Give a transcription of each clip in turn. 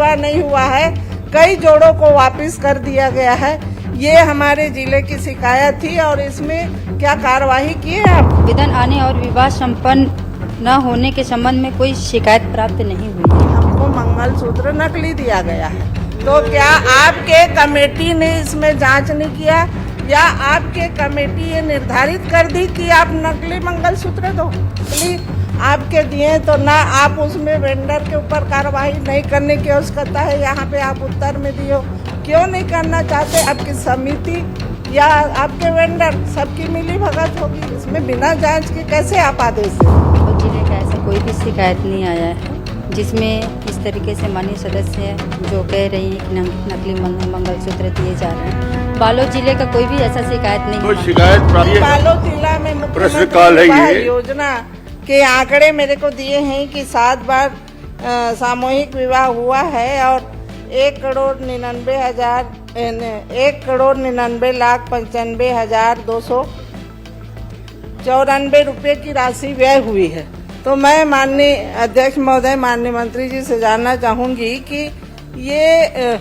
विवाह नहीं हुआ है, कई जोड़ों को वापस कर दिया गया है। ये हमारे जिले की शिकायत थी और इसमें क्या कार्रवाई की है आप? आवेदन आने और विवाह संपन्न न होने के संबंध में कोई शिकायत प्राप्त नहीं हुई है। हमको मंगलसूत्र नकली दिया गया है, तो क्या आपके कमेटी ने इसमें जांच नहीं किया या आपके कमेटी ये निर्धारित कर दी कि आप नकली मंगलसूत्र दो? नकली आपके दिए तो ना आप उसमें वेंडर के ऊपर कार्रवाई नहीं करने की आवश्यकता है, यहाँ पे आप उत्तर में दियो क्यों नहीं करना चाहते? आपकी समिति या आपके वेंडर सबकी मिली भगत होगी, इसमें बिना जांच के कैसे आप आदेश दें? बालोद जिले का ऐसा कोई भी शिकायत नहीं आया है जिसमें इस तरीके से माननीय सदस्य जो कह रही है कि नकली मंगलसूत्र दिए जा रहे हैं। बालोद जिले का कोई भी ऐसा शिकायत नहीं कोई है। शिकायत प्राप्त बालोद जिला में प्रश्नकाल है मुख्यमंत्री ये। योजना के आंकड़े मेरे को दिए हैं कि 7 बार सामूहिक विवाह हुआ है और 1,99,295,294 रुपये की राशि व्यय हुई है। तो मैं माननीय अध्यक्ष महोदय, माननीय मंत्री जी से जानना चाहूंगी कि ये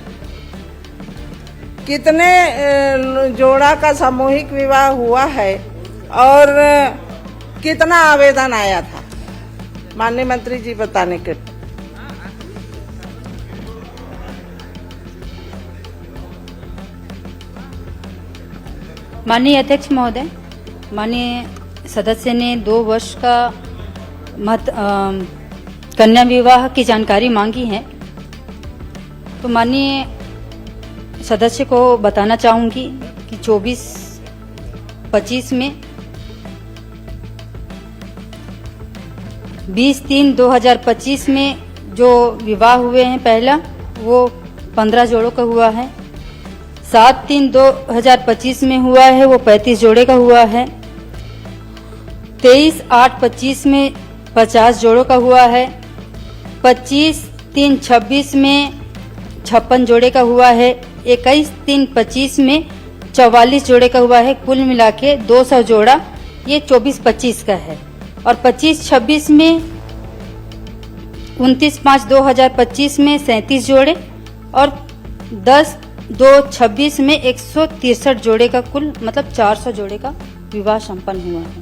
कितने जोड़ा का सामूहिक विवाह हुआ है और कितना आवेदन आया था? माननीय मंत्री जी बताने के। माननीय अध्यक्ष महोदय, माननीय सदस्य ने 2 वर्ष का कन्या विवाह की जानकारी मांगी है, तो माननीय सदस्य को बताना चाहूंगी कि 24-25 में 20/3/2025 में जो विवाह हुए हैं पहला वो 15 जोड़ों का हुआ है। 7/3/2025 में हुआ है वो 35 जोड़े का हुआ है। 23/8/25 में 50 जोड़ों का हुआ है। 25/3/26 में 56 जोड़े का हुआ है। 21/3/25 में 44 जोड़े का हुआ है। कुल मिला के 200 जोड़ा ये 24-25 का है। और 25-26 में 29/5/2025 में 37 जोड़े और 10/2/26 में 163 जोड़े का कुल मतलब 400 जोड़े का विवाह संपन्न हुआ है।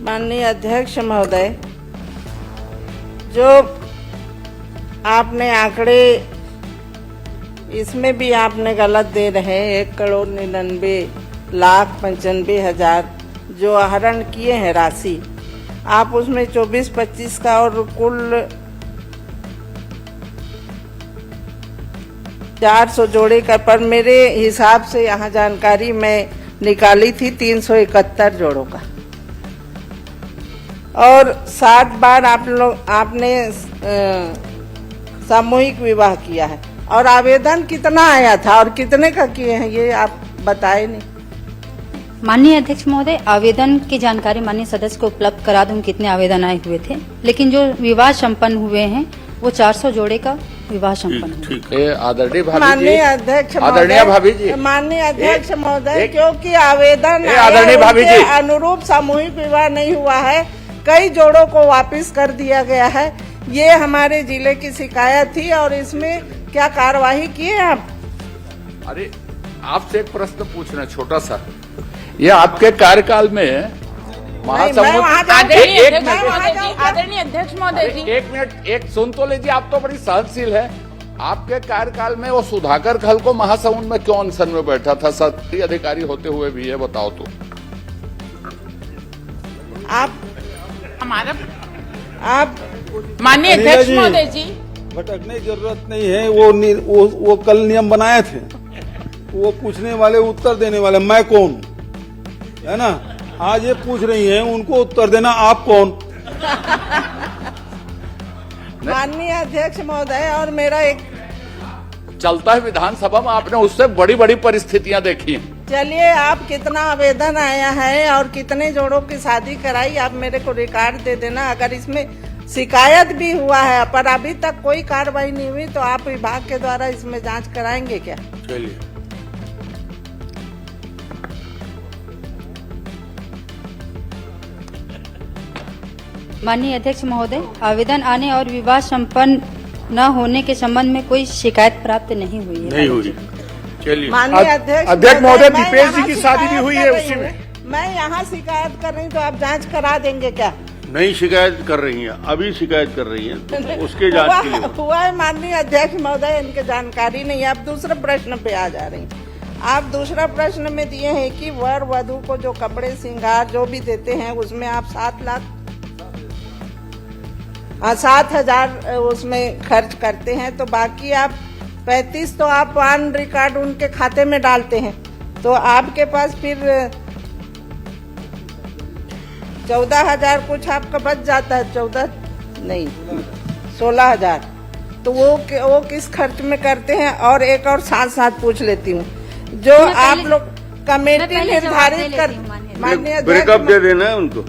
माननीय अध्यक्ष महोदय, जो आपने आंकड़े इसमें भी आपने गलत दे रहे हैं। 1,99,95,000 जो आहरण किए हैं राशि, आप उसमें 24-25 का और कुल 400 जोड़े का, पर मेरे हिसाब से यहाँ जानकारी मैं निकाली थी 371 जोड़ों का और 60 बार आपने सामूहिक विवाह किया है। और आवेदन कितना आया था और कितने का किए हैं ये आप बताए नहीं। माननीय अध्यक्ष महोदय, आवेदन की जानकारी माननीय सदस्य को उपलब्ध करा दूं कितने आवेदन आए हुए थे, लेकिन जो विवाह संपन्न हुए हैं वो 400 जोड़े का विवाह संपन्न हुआ। ठीक है। आदरणीय भाभी जी, माननीय अध्यक्ष आदरणीय भाभी जी, माननीय अध्यक्ष महोदय, क्योंकि आवेदन आदरणीय भाभी जी, अनुरूप सामूहिक विवाह नहीं हुआ है, कई जोड़ों को वापस कर दिया गया है। ये हमारे जिले की शिकायत थी और इसमें क्या कार्रवाई की है आप? अरे आपसे एक प्रश्न पूछना छोटा सा, ये आपके कार्यकाल में महासमुंद आदरणीय अध्यक्ष महोदय जी, एक मिनट, एक सुन तो लीजिए, आप तो बड़ी सहनशील है। आपके कार्यकाल में वो सुधाकर खल को महासमुंद में क्यों अनशन में बैठा था सत्ताधारी अधिकारी होते हुए भी, ये बताओ तो। आप माननीय अध्यक्ष महोदय जी, भटकने की जरूरत नहीं है। वो कल नियम बनाए थे, वो पूछने वाले उत्तर देने वाले मैं कौन है ना। आज ये पूछ रही हैं, उनको उत्तर देना आप कौन। माननीय अध्यक्ष महोदय, और मेरा एक चलता है विधानसभा में, आपने उससे बड़ी बड़ी परिस्थितियां देखी हैं। चलिए, आप कितना आवेदन आया है और कितने जोड़ों की शादी कराई आप मेरे को रिकॉर्ड दे देना। अगर इसमें शिकायत भी हुआ है पर अभी तक कोई कार्रवाई नहीं हुई तो आप विभाग के द्वारा इसमें जांच कराएंगे क्या? चलिए। माननीय अध्यक्ष महोदय, आवेदन आने और विवाह संपन्न न होने के संबंध में कोई शिकायत प्राप्त नहीं हुई है। नहीं हुई। चलिए, माननीय अध्यक्ष अध्यक्ष महोदय, मैं दीपेश जी यहाँ की शादी भी शिकायत हुई कर है रही उसी हूँ। में। मैं यहाँ शिकायत कर रही हूँ, तो आप जांच करा देंगे क्या? नहीं शिकायत कर रही हैं, अभी शिकायत कर रही हैं, तो उसके जांच के लिए हुआ है माननीय अध्यक्ष महोदय, इनके जानकारी नहीं है। आप दूसरे प्रश्न पे आ जा रही हैं। आप दूसरा प्रश्न में दिए हैं कि वर वधु को जो कपड़े श्रृंगार जो भी देते हैं उसमें आप 7,000 उसमें खर्च करते हैं, तो बाकी आप 35 तो आप ऑन रिकॉर्ड उनके खाते में डालते हैं, तो आपके पास फिर 14,000 कुछ आपका बच जाता है। 14 नहीं 16,000, तो वो किस खर्च में करते हैं? और एक और साथ साथ पूछ लेती हूँ, जो आप लोग कमेटी निर्धारित कर, माननीय अध्यक्ष ब्रेकअप दे देना है उनको।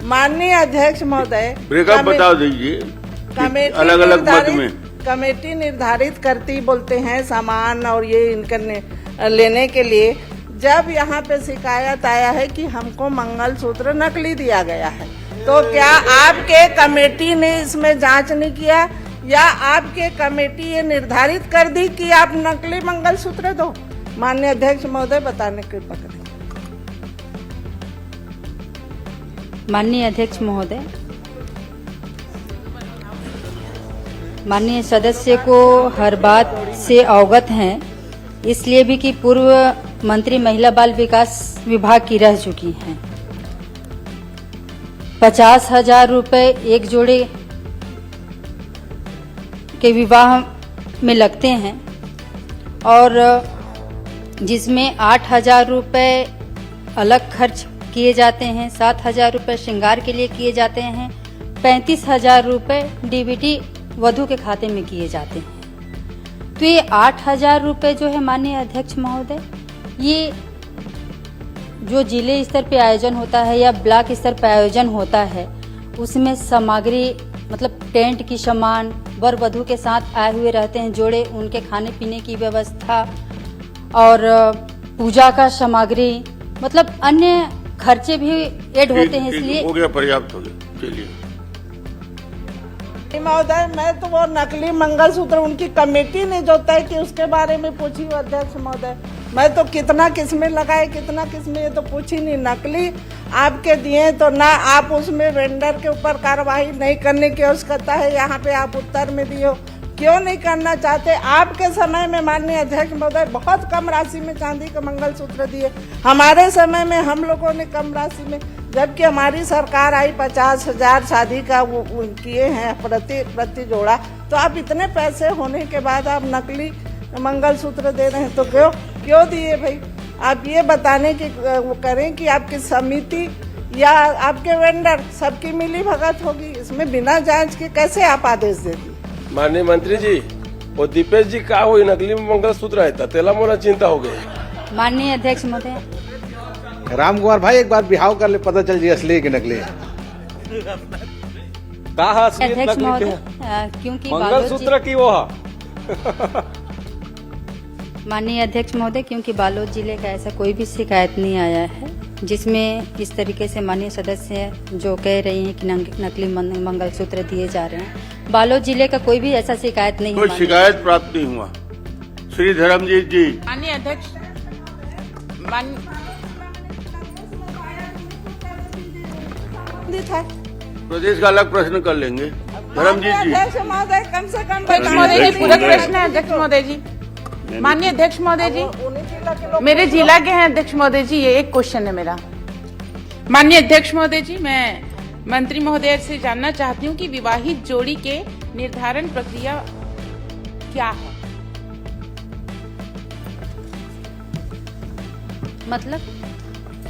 माननीय अध्यक्ष महोदय, ब्रेकअप बता दीजिए कमेटी अलग अलग मत में। कमेटी निर्धारित करती बोलते हैं सामान और ये इनका लेने के लिए। जब यहाँ पे शिकायत आया है कि हमको मंगलसूत्र नकली दिया गया है, तो क्या आपके कमेटी ने इसमें जांच नहीं किया, या आपके कमेटी ये निर्धारित कर दी कि आप नकली मंगलसूत्र दो? माननीय अध्यक्ष महोदय, बताने के पकड़े। माननीय अध्यक्ष महोदय, माननीय सदस्य को हर बात से अवगत हैं, इसलिए भी कि पूर्व मंत्री महिला बाल विकास विभाग की रह चुकी हैं। 50,000 रुपए एक जोड़े के विवाह में लगते हैं, और जिसमें 8,000 रुपए अलग खर्च किए जाते हैं, 7,000 रुपए श्रृंगार के लिए किए जाते हैं, 35,000 रुपए डीबीटी वधु के खाते में किए जाते हैं। तो ये 8,000 रुपए जो है माननीय अध्यक्ष महोदय, ये जो जिले स्तर पे आयोजन होता है या ब्लॉक स्तर पे आयोजन होता है, उसमें सामग्री मतलब टेंट की सामान, वर वधु के साथ आए हुए रहते हैं जोड़े, उनके खाने पीने की व्यवस्था और पूजा का सामग्री, मतलब अन्य खर्चे भी ऐड होते हैं। इसलिए हो गया, पर्याप्त हो गया। चलिए महोदय, मैं तो वो नकली मंगलसूत्र उनकी कमेटी ने जो तय की उसके बारे में पूछी हूँ अध्यक्ष महोदय। मैं तो कितना किसमें लगाए कितना किसमें ये तो पूछी नहीं। नकली आपके दिए तो ना आप उसमें वेंडर के ऊपर कार्रवाई नहीं करने की आवश्यकता है, यहाँ पे आप उत्तर में दिए हो। क्यों नहीं करना चाहते? आपके समय में माननीय अध्यक्ष महोदय बहुत कम राशि में चांदी के मंगलसूत्र दिए, हमारे समय में हम लोगों ने कम राशि में, जबकि हमारी सरकार आई 50,000 शादी का वो किए हैं प्रति जोड़ा। तो आप इतने पैसे होने के बाद आप नकली मंगलसूत्र दे रहे हैं, तो क्यों दिए भाई? आप ये बताने की वो करें कि आपकी समिति या आपके वेंडर सबकी मिली भगत होगी, इसमें बिना जांच के कैसे आप आदेश दे दिए? माननीय मंत्री जी, वो दीपेश जी का हुई नकली मंगलसूत्र है, तेला मोला चिंता हो गई। माननीय अध्यक्ष महोदय, राम कुमार भाई एक बार बिहाव कर ले, पता चल जाए असली है कि नकली है। अध्यक्ष महोदय, क्योंकि मंगलसूत्र की वो माननीय अध्यक्ष महोदय, क्योंकि बालोद जिले का ऐसा कोई भी शिकायत नहीं आया है जिसमें इस तरीके से माननीय सदस्य जो कह रही हैं कि नकली मंगलसूत्र दिए जा रहे हैं, बालोद जिले का कोई भी ऐसा शिकायत नहीं कोई शिकायत प्राप्त नहीं हुआ। श्री धर्मजीत जी। माननीय अध्यक्ष, प्रदेश का अलग प्रश्न कर लेंगे। धर्मजीत जी। अध्यक्ष महोदय, कम से कम अध्यक्ष महोदय जी, पूरा प्रश्न है अध्यक्ष महोदय जी। माननीय अध्यक्ष महोदय जी, मेरे जिला के हैं अध्यक्ष महोदय जी, ये एक क्वेश्चन है मेरा। माननीय अध्यक्ष महोदय जी, मैं मंत्री महोदय से जानना चाहती हूँ कि विवाहित जोड़ी के निर्धारण प्रक्रिया क्या है?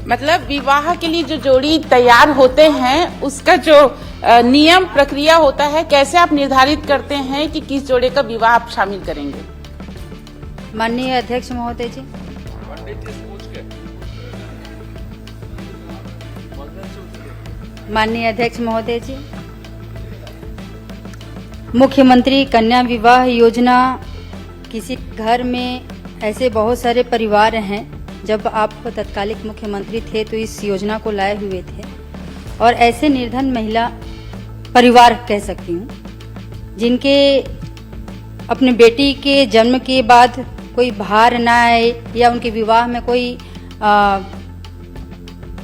मतलब विवाह के लिए जो जोड़ी तैयार होते हैं उसका जो नियम प्रक्रिया होता है, कैसे आप निर्धारित करते हैं कि किस जोड़े का विवाह आप शामिल करेंगे? माननीय अध्यक्ष महोदय जी, माननीय अध्यक्ष महोदय जी, मुख्यमंत्री कन्या विवाह योजना, किसी घर में ऐसे बहुत सारे परिवार हैं, जब आप तत्कालिक मुख्यमंत्री थे तो इस योजना को लाए हुए थे, और ऐसे निर्धन महिला परिवार कह सकती हूँ, जिनके अपने बेटी के जन्म के बाद कोई भार ना आए या उनके विवाह में कोई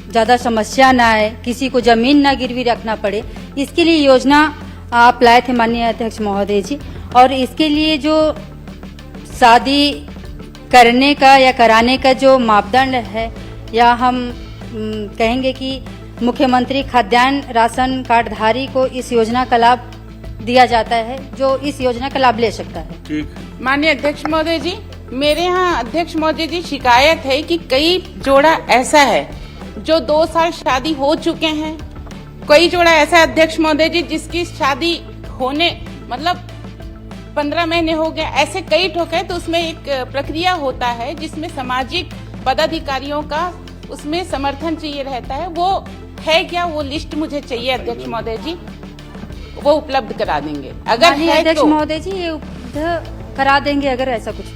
ज़्यादा समस्या ना आए, किसी को जमीन ना गिरवी रखना पड़े, इसके लिए योजना आप लाए थे माननीय अध्यक्ष महोदय जी। और इसके लिए जो शादी करने का या कराने का जो मापदंड है, या हम कहेंगे कि मुख्यमंत्री खाद्यान्न राशन कार्डधारी को इस योजना का लाभ दिया जाता है, जो इस योजना का लाभ ले सकता है। ठीक। माननीय अध्यक्ष महोदय जी, मेरे यहाँ अध्यक्ष महोदय जी शिकायत है कि कई जोड़ा ऐसा है जो 2 साल शादी हो चुके हैं, कई जोड़ा ऐसा है अध्यक्ष महोदय जी जिसकी शादी होने मतलब 15 महीने हो गए, ऐसे कई ठोक है। तो उसमें एक प्रक्रिया होता है जिसमें सामाजिक पदाधिकारियों का उसमें समर्थन चाहिए रहता है। वो है क्या, वो लिस्ट मुझे चाहिए अध्यक्ष महोदय जी, वो उपलब्ध करा देंगे अगर है अध्यक्ष तो। महोदय जी ये उपलब्ध करा देंगे अगर ऐसा कुछ